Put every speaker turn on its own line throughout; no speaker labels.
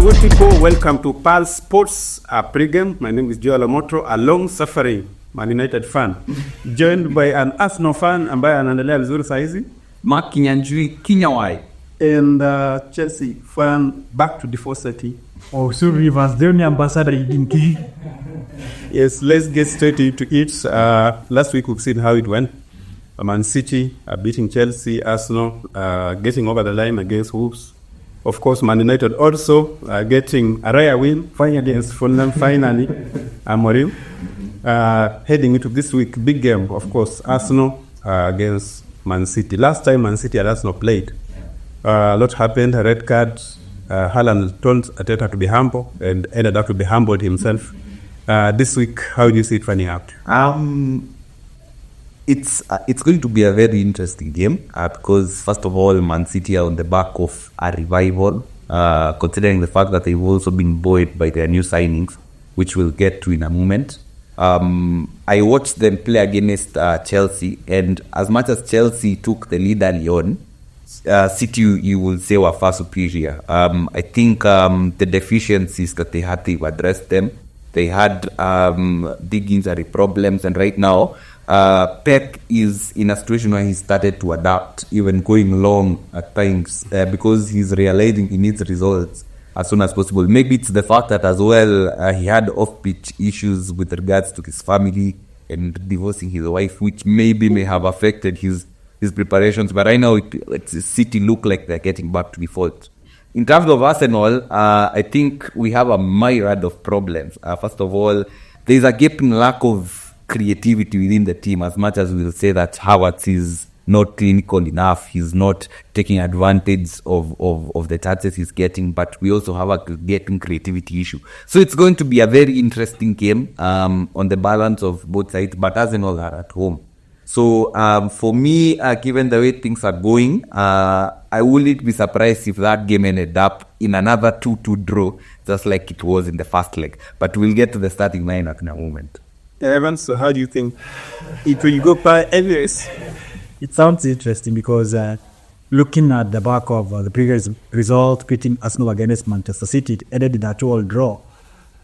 good people? Welcome to Pulse Sports pregame. My name is Joel Omotro, a long-suffering Man United fan, joined by an Arsenal fan ambaye anaendelea vizuri saizi,
Mark Kinyanjui Kinyawai,
and Chelsea fan back to default setting.
Oh, so Rivers, the only ambassador you didn't get.
Yes, let's get straight into it. Last week we've seen how it went. Man City beating Chelsea, Arsenal getting over the line against Wolves. Of course, Man United also getting a rare win finally against Fulham. Finally, Amorim heading into this week big game. Of course, Arsenal against Man City. Last time Man City and Arsenal played, a lot happened. A red card. Haaland told Arteta to be humble and ended up to be humbled himself. This week, how do you see it running out?
It's going to be a very interesting game because first of all, Man City are on the back of a revival, considering the fact that they've also been buoyed by their new signings, which we'll get to in a moment. I watched them play against Chelsea, and as much as Chelsea took the lead early on, City, you will say, were far superior. I think the deficiencies that they had, they've addressed them. They had big injury problems, and right now, Pep is in a situation where he started to adapt, even going long at times, because he's realizing he needs results as soon as possible. Maybe it's the fact that as well he had off-pitch issues with regards to his family and divorcing his wife, which maybe may have affected his preparations. But right now, City look like they're getting back to default. In terms of Arsenal, I think we have a myriad of problems. First of all, there's a gaping lack of creativity within the team, as much as we'll say that Havertz is not clinical enough, he's not taking advantage of the chances he's getting, but we also have a getting creativity issue. So it's going to be a very interesting game on the balance of both sides, but Arsenal are at home. So for me, given the way things are going, I wouldn't be surprised if that game ended up in another 2-2 draw, just like it was in the first leg. But we'll get to the starting lineup in a moment.
Evans, so how do you think it will go by anyways?
It sounds interesting because looking at the back of the previous result, beating Arsenal against Manchester City, it ended in a 2-2 draw.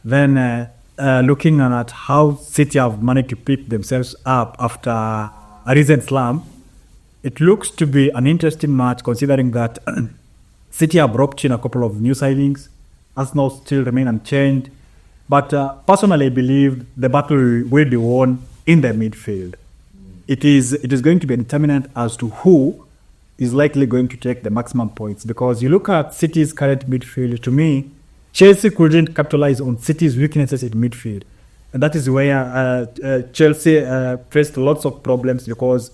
Then looking at how City have managed to pick themselves up after a recent slump, it looks to be an interesting match considering that City have brought in a couple of new signings. Arsenal still remain unchanged. But personally, I believe the battle will be won in the midfield. It is going to be a determinant as to who is likely going to take the maximum points. Because you look at City's current midfield, to me, Chelsea couldn't capitalize on City's weaknesses in midfield. And that is where Chelsea faced lots of problems because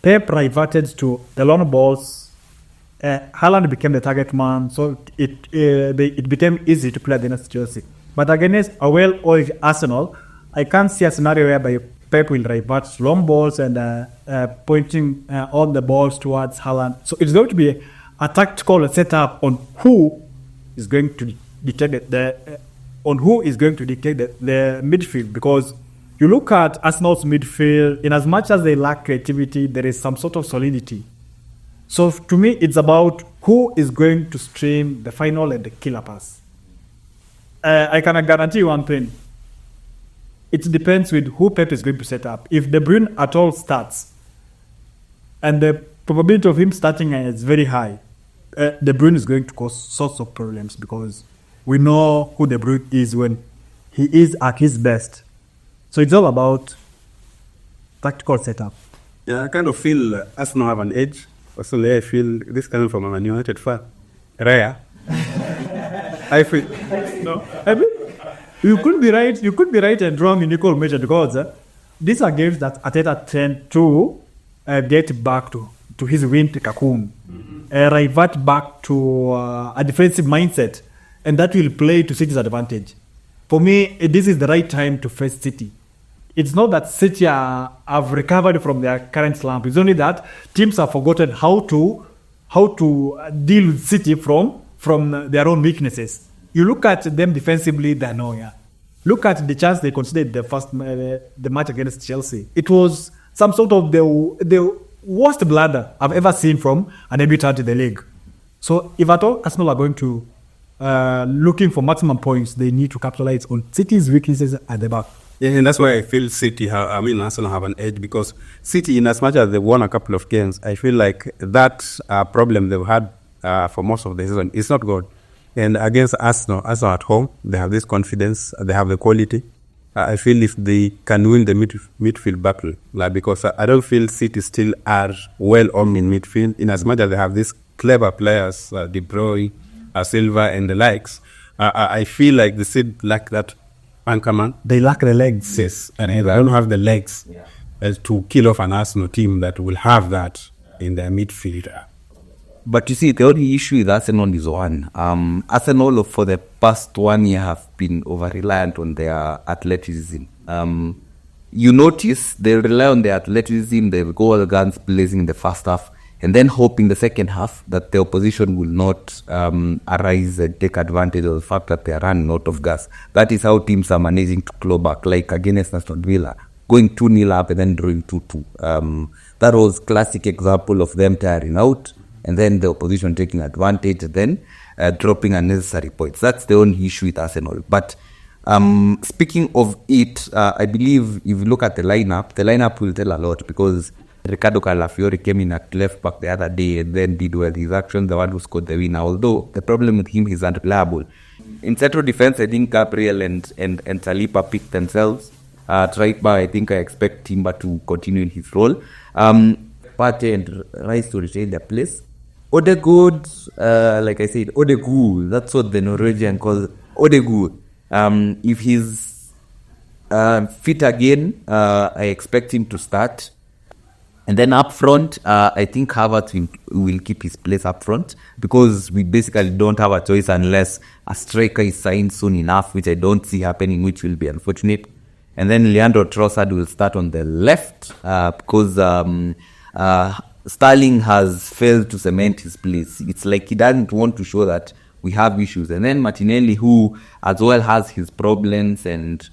Pep reverted to the long balls. Haaland became the target man, so it became easy to play against Chelsea. But against a well-oiled Arsenal, I can't see a scenario whereby Pep will revert long balls and pointing all the balls towards Haaland. So it's going to be a tactical setup on who is going to dictate the midfield. Because you look at Arsenal's midfield, in as much as they lack creativity, there is some sort of solidity. So to me, it's about who is going to stream the final and the killer pass. I can guarantee you one thing. It depends with who Pep is going to set up. If De Bruyne at all starts, and the probability of him starting is very high, De Bruyne is going to cause sorts of problems because we know who De Bruyne is when he is at his best. So it's all about tactical setup.
Yeah, I kind of feel Arsenal have an edge. Personally, I feel this coming from a Man United fan. Rare. I feel no. I mean, you could be right and wrong in equal measure because these are games that Arteta tend to get back to his winter cocoon, revert back to a defensive mindset, and that will play to City's advantage. For me, this is the right time to face City. It's not that City have recovered from their current slump. It's only that teams have forgotten how to deal with City from their own weaknesses. You look at them defensively, they're nowhere. Look at the chance they considered the match against Chelsea. It was some sort of the worst blunder I've ever seen from an debutant in the league. So if at all Arsenal are going to
looking for maximum points, they need to capitalize on City's weaknesses at the back.
Yeah, and that's why I feel Arsenal have an edge, because City, in as much as they've won a couple of games, I feel like that problem they've had for most of the season is not good. And against Arsenal at home, they have this confidence, they have the quality. I feel if they can win the midfield battle, because I don't feel City still are well on in midfield, in as much as they have these clever players, De Bruyne, Silva, and the likes. I feel like they still lack that anchorman.
They lack the legs.
Yes, and I don't have the legs to kill off an Arsenal team that will have that in their midfield.
But you see, the only issue with Arsenal is one. Arsenal, for the past 1 year, have been over-reliant on their athleticism. You notice they rely on their athleticism, they go all guns blazing in the first half, and then hope in the second half that the opposition will not arise and take advantage of the fact that they are running out of gas. That is how teams are managing to claw back, like against Aston Villa, going 2-0 up and then drawing 2-2. That was classic example of them tiring out, and then the opposition taking advantage, and then dropping unnecessary points. That's the only issue with Arsenal. But speaking of it, I believe if you look at the lineup will tell a lot, because Ricardo Calafiori came in at left back the other day and then did well. His action, the one who scored the winner. Although the problem with him is unreliable. In central defense, I think Gabriel and Saliba picked themselves. At right back, I think I expect Timber to continue in his role. Partey and Rice to retain their place. Odegaard, like I said, Odegaard, that's what the Norwegian calls Odegaard. If he's fit again, I expect him to start. And then up front, I think Havertz will keep his place up front, because we basically don't have a choice unless a striker is signed soon enough, which I don't see happening, which will be unfortunate. And then Leandro Trossard will start on the left, because Sterling has failed to cement his place. It's like he doesn't want to show that we have issues. And then Martinelli, who as well has his problems, and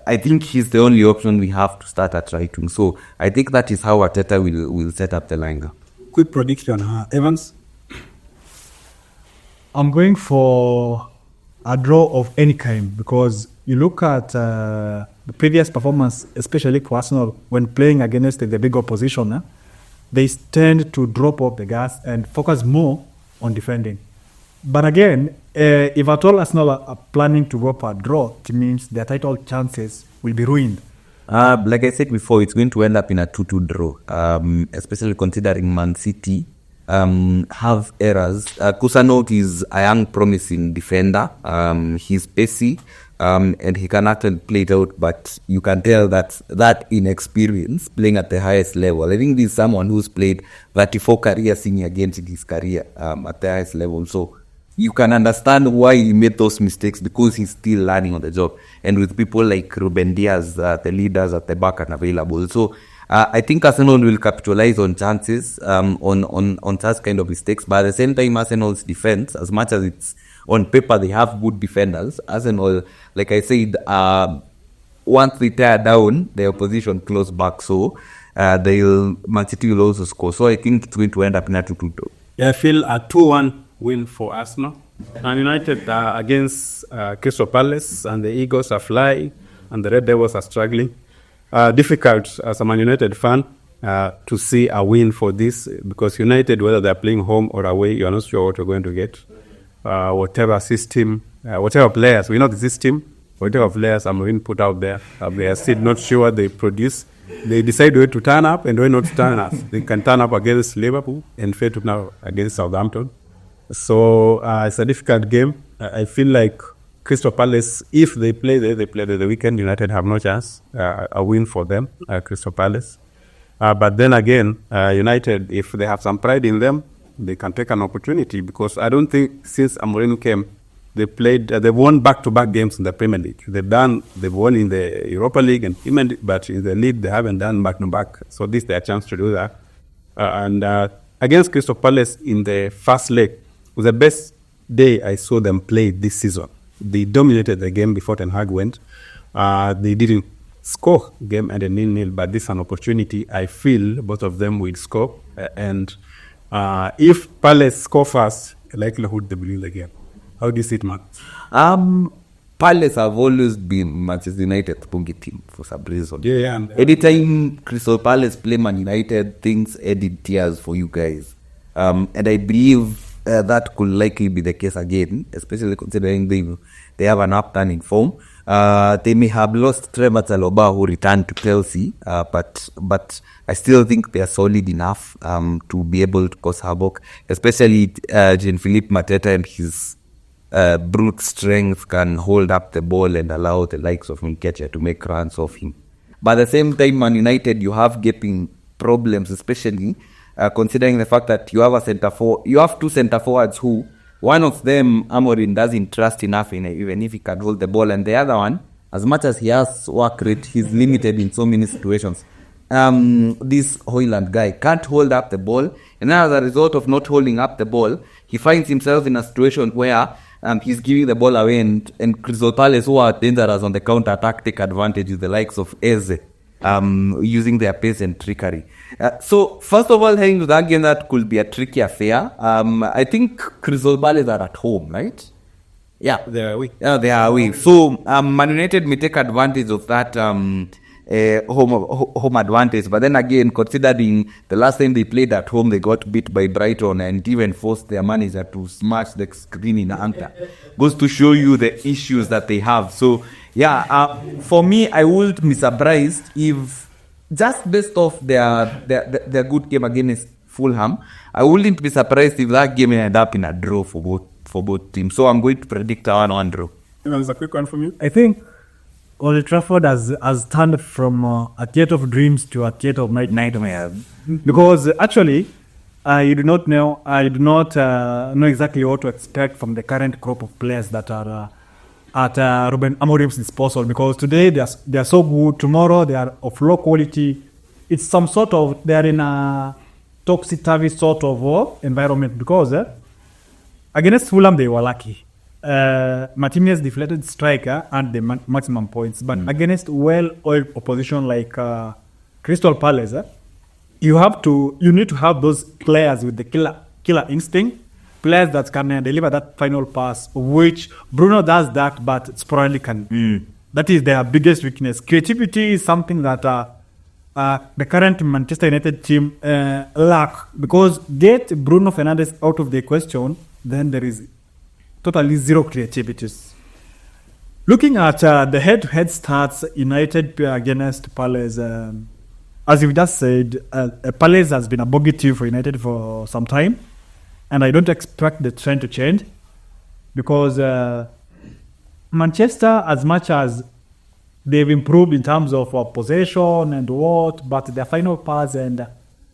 I think he's the only option we have to start at right wing. So I think that is how Arteta will set up the lineup.
Quick prediction, Evans?
I'm going for a draw of any kind, because you look at the previous performance, especially for Arsenal, when playing against the big opposition, they tend to drop off the gas and focus more on defending. But again, if at all Arsenal are planning to go for a draw, it means their title chances will be ruined.
Like I said before, it's going to end up in a 2-2 draw, especially considering Man City have errors. Kusanov is a young, promising defender. He's pacey, and he can actually play it out, but you can tell that inexperience playing at the highest level. I think this is someone who's played 34 career senior games in his career at the highest level. So you can understand why he made those mistakes, because he's still learning on the job. And with people like Ruben Diaz, the leaders at the back, are available. So I think Arsenal will capitalize on chances, on such kind of mistakes. But at the same time, Arsenal's defense, as much as it's on paper they have good defenders, Arsenal, like I said, once they tear down, the opposition close back. So Man City will also score. So I think it's going to end up in a 2-2.
Yeah, I feel a 2-1 win for Arsenal. And United against Crystal Palace, and the Eagles are flying, and the Red Devils are struggling. Difficult as a Man United fan to see a win for this, because United, whether they're playing home or away, you're not sure what you're going to get. Whatever system, whatever players, we know the system, whatever players Amorim put out there, they are still not sure they produce. They decide where to turn up and where not to turn up. They can turn up against Liverpool and fail to now against Southampton. So it's a difficult game. I feel like Crystal Palace, if they play the weekend, United have no chance. A win for them, Crystal Palace. But then again, United, if they have some pride in them, they can take an opportunity, because I don't think since Amorim came, they've won back-to-back games in the Premier League. They've won in the Europa League, but in the league they haven't done back-to-back. So this is their chance to do that. And against Crystal Palace in the first leg was the best day I saw them play this season. They dominated the game before Ten Hag went. They didn't score. Game ended 0-0, but this is an opportunity. I feel both of them will score. And if Palace score first, likelihood they will win the game. How do you see it, Mark?
Palace have always been Manchester United's pungy team for some reason.
Yeah.
Anytime Crystal Palace play Man United, things edit tears for you guys. And I believe that could likely be the case again, especially considering they have an upturning form. They may have lost Trevor Chalobah, who returned to Chelsea, but I still think they are solid enough to be able to cause havoc, especially Jean-Philippe Mateta and his brute strength can hold up the ball and allow the likes of Nketiah to make runs off him. But at the same time, Man United, you have gaping problems, especially considering the fact that you have two centre forwards who, one of them, Amorim, doesn't trust enough in even if he can hold the ball, and the other one, as much as he has work rate, he's limited in so many situations. This Hoyland guy can't hold up the ball, and as a result of not holding up the ball, he finds himself in a situation where he's giving the ball away, and Crystal Palace, who are dangerous on the counter-attack, take advantage with the likes of Eze, using their pace and trickery. So, first of all, heading to that game, that could be a tricky affair. I think Crystal Palace are at home, right? Yeah.
They are away.
Yeah, they are away. So, Man United may take advantage of that home advantage. But then again, considering the last time they played at home, they got beat by Brighton and even forced their manager to smash the screen in Anta. Goes to show you the issues that they have. So, yeah, for me, I wouldn't be surprised if, just based off their good game against Fulham, I wouldn't be surprised if that game ended up in a draw for both teams. So I'm going to predict a 1-1 draw.
There's a quick one from you.
I think Old Trafford has turned from a theatre of dreams to a theatre of nightmares. Because actually, I do not know exactly what to expect from the current crop of players that are at Ruben Amorim's disposal. Because today they are so good, tomorrow they are of low quality. It's some sort of, they are in a topsy-turvy sort of environment. Because against Fulham they were lucky. Martinez deflated striker and the maximum points, but against well-oiled opposition like Crystal Palace, you need to have those players with the killer instinct, players that can deliver that final pass, which Bruno does that, but sporadically. That is their biggest weakness. Creativity is something that the current Manchester United team lack, because get Bruno Fernandes out of the question, then there is totally zero creativity. Looking at the head-to-head stats, United against Palace, as you just said, Palace has been a bogey team for United for some time, and I don't expect the trend to change, because Manchester, as much as they've improved in terms of possession and what, but their final pass and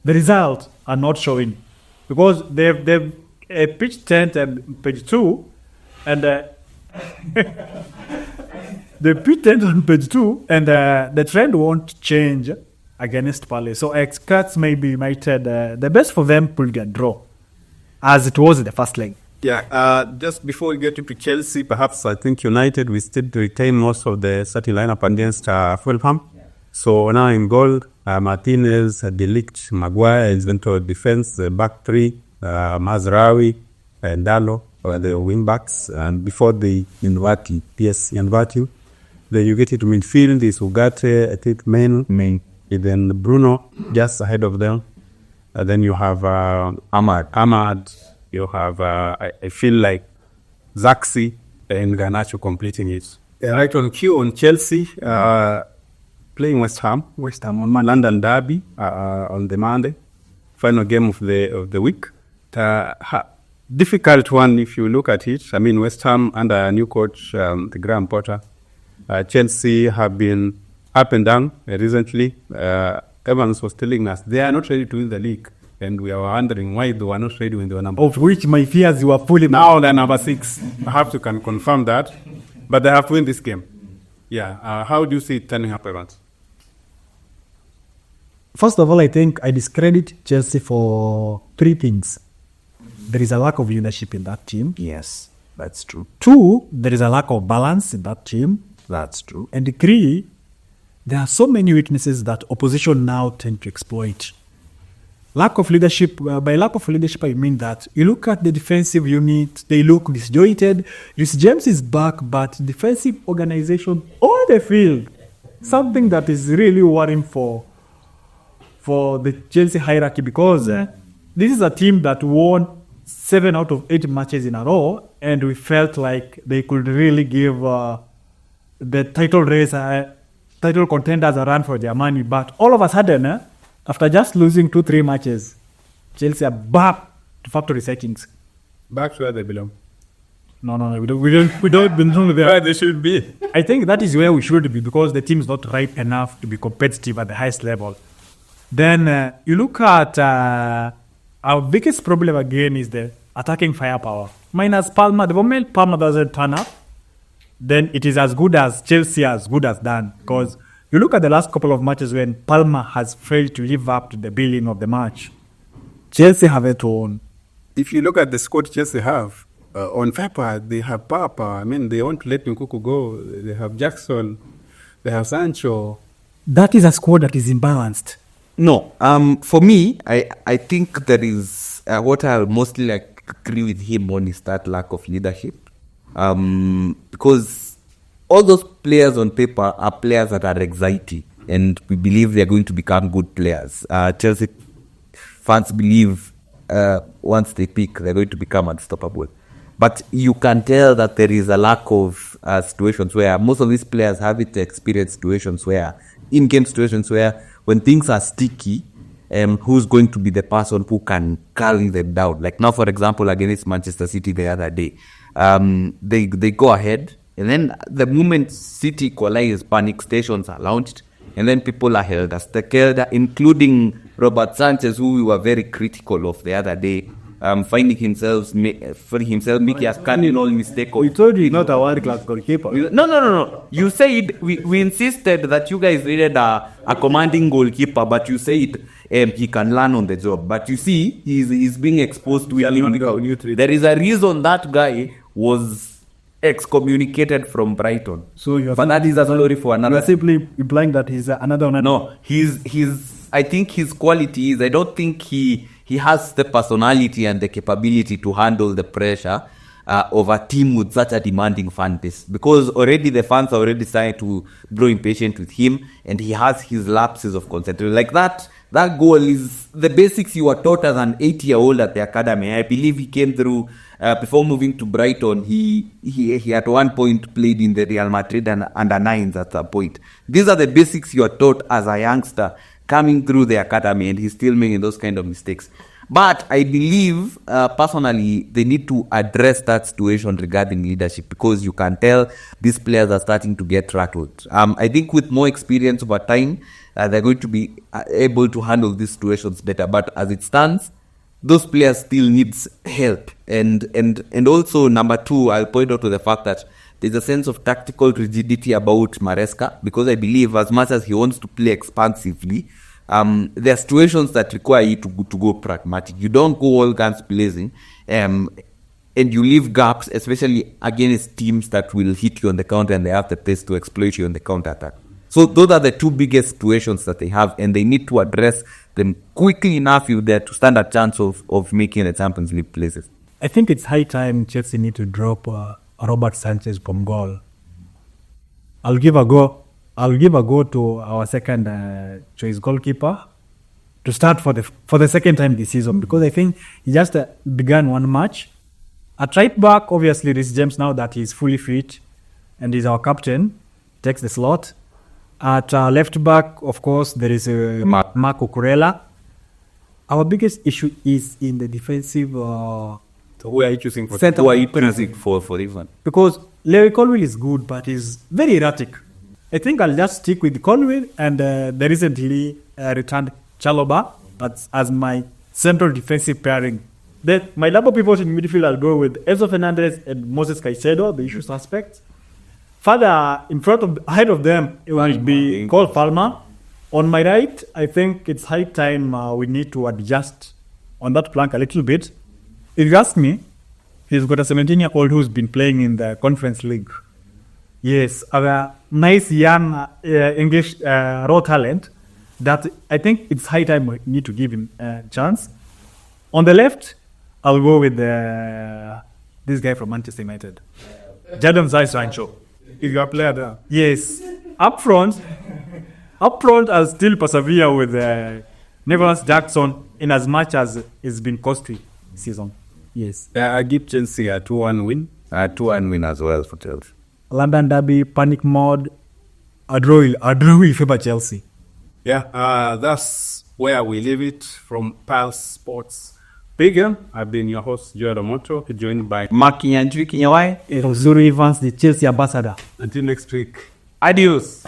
the result are not showing, because they've pitched 10th and page 2, and they pitched 10th on page 2, and the trend won't change against Palace. So I expect maybe United, the best for them will get draw, as it was in the first leg.
Yeah, just before we get into Chelsea, perhaps I think United, we still retain most of the starting lineup against Fulham. So now in goal, Martinez, De Ligt, Maguire is into defense, back three, Mazraoui and Dallo are the wing backs, and before the Invati, then you get it to midfield, is Ugarte, I think main, then Bruno just ahead of them, and then you have Ahmad, you have I feel like Zaxi and Garnacho completing it. Right on cue on Chelsea, playing West Ham on London Derby on the Monday, final game of the week. Difficult one if you look at it. I mean, West Ham under a new coach, the Graham Potter. Chelsea have been up and down recently. Evans was telling us they are not ready to win the league, and we are wondering why they were not ready when they were number.
Of which my fears were fully.
Now they're number 6. I have to confirm that, but they have to win this game. Yeah. How do you see it turning up, Evans?
First of all, I think I discredit Chelsea for 3 things. There is a lack of leadership in that team.
Yes, that's true.
2, there is a lack of balance in that team.
That's true.
And 3, there are so many weaknesses that opposition now tend to exploit. lack of leadership. By lack of leadership, I mean that you look at the defensive unit; they look disjointed. Reece James is back, but defensive organization on the field, something that is really worrying for the Chelsea hierarchy, because this is a team that won 7 out of 8 matches in a row, and we felt like they could really give the title race, title contenders a run for their money. But all of a sudden, after just losing 2-3 matches, Chelsea are back to factory settings.
Back to where they belong.
No, we don't belong there.
Where they should be.
I think that is where we should be, because the team is not ripe enough to be competitive at the highest level. Then you look at our biggest problem again is the attacking firepower. Minus Palmer, the moment Palmer doesn't turn up, then it is as good as Chelsea as good as done. Because you look at the last couple of matches when Palmer has failed to live up to the billing of the match, Chelsea have it on.
If you look at the squad Chelsea have, on paper, they have power. I mean, they want to let Nkunku go. They have Jackson. They have Sancho.
That is a squad that is imbalanced.
No, for me, I think there is what I'll mostly agree with him on is that lack of leadership. Because all those players on paper are players that are exciting, and we believe they are going to become good players. Chelsea fans believe once they pick, they're going to become unstoppable. But you can tell that there is a lack of situations where most of these players have experienced situations where, in-game situations where, when things are sticky, who's going to be the person who can carry them down? Like now, for example, against Manchester City the other day, they go ahead, and then the moment City equalize, panic stations are launched, and then people are held as the killer, including Robert Sanchez, who we were very critical of the other day, finding himself making a cardinal mistake.
We told you not a world-class goalkeeper.
No. You said we insisted that you guys needed a commanding goalkeeper, but you said he can learn on the job. But you see, he's being exposed to it. There is a reason that guy was excommunicated from Brighton. But that is a story for another.
You are simply implying that he's another.
No, I think his quality is, I don't think he has the personality and the capability to handle the pressure of a team with such a demanding fan base, because already the fans are already starting to grow impatient with him, and he has his lapses of concentration. Like that goal is the basics you were taught as an 8-year-old at the academy. I believe he came through before moving to Brighton. He at one point played in the Real Madrid and under 9s at that point. These are the basics you are taught as a youngster coming through the academy, and he's still making those kind of mistakes. But I believe, personally, they need to address that situation regarding leadership, because you can tell these players are starting to get rattled. I think with more experience over time, they're going to be able to handle these situations better. But as it stands, those players still needs help. And also, number 2, I'll point out to the fact that there's a sense of tactical rigidity about Maresca, because I believe as much as he wants to play expansively, there are situations that require you to go pragmatic. You don't go all guns blazing, and you leave gaps, especially against teams that will hit you on the counter and they have the pace to exploit you on the counter attack. So those are the 2 biggest situations that they have, and they need to address them quickly enough if they're to stand a chance of making the Champions League places.
I think it's high time Chelsea need to drop Robert Sanchez from goal. I'll give a go to our second choice goalkeeper to start for the second time this season, because I think he just began one match. At right back, obviously, Reece James, now that he's fully fit and he's our captain, takes the slot. At left back, of course, there is Marco Cucurella. Our biggest issue is in the defensive.
So who are you choosing for?
Who are you choosing for even?
Because Larry Colwill is good, but he's very erratic. I think I'll just stick with Colwill and the recently returned Chalobah as my central defensive pairing. Then my double pivot in midfield, I'll go with Enzo Fernandez and Moses Caicedo, the issue suspects. Further ahead of them, it will be Cole Palmer. On my right, I think it's high time we need to adjust on that plank a little bit. If you ask me, he's got a 17-year-old who's been playing in the Conference League. Yes, a nice young English raw talent, that I think it's high time we need to give him a chance. On the left, I'll go with this guy from Manchester United, Jadon Sancho.
Is your player there?
Yes. Up front, I'll still persevere with Nicholas Jackson in as much as it's been costly this season. Yes.
I give Chelsea a 2-1 win.
2-1 win as well for Chelsea.
London derby, panic mode. A draw will favor Chelsea.
Yeah, that's where we leave it from Pulse Sports. Bigger. I've been your host, Joel Omoto, joined by
Mark Nyanjui Kinyawai.
Zuru Evans, the Chelsea ambassador.
Until next week.
Adios.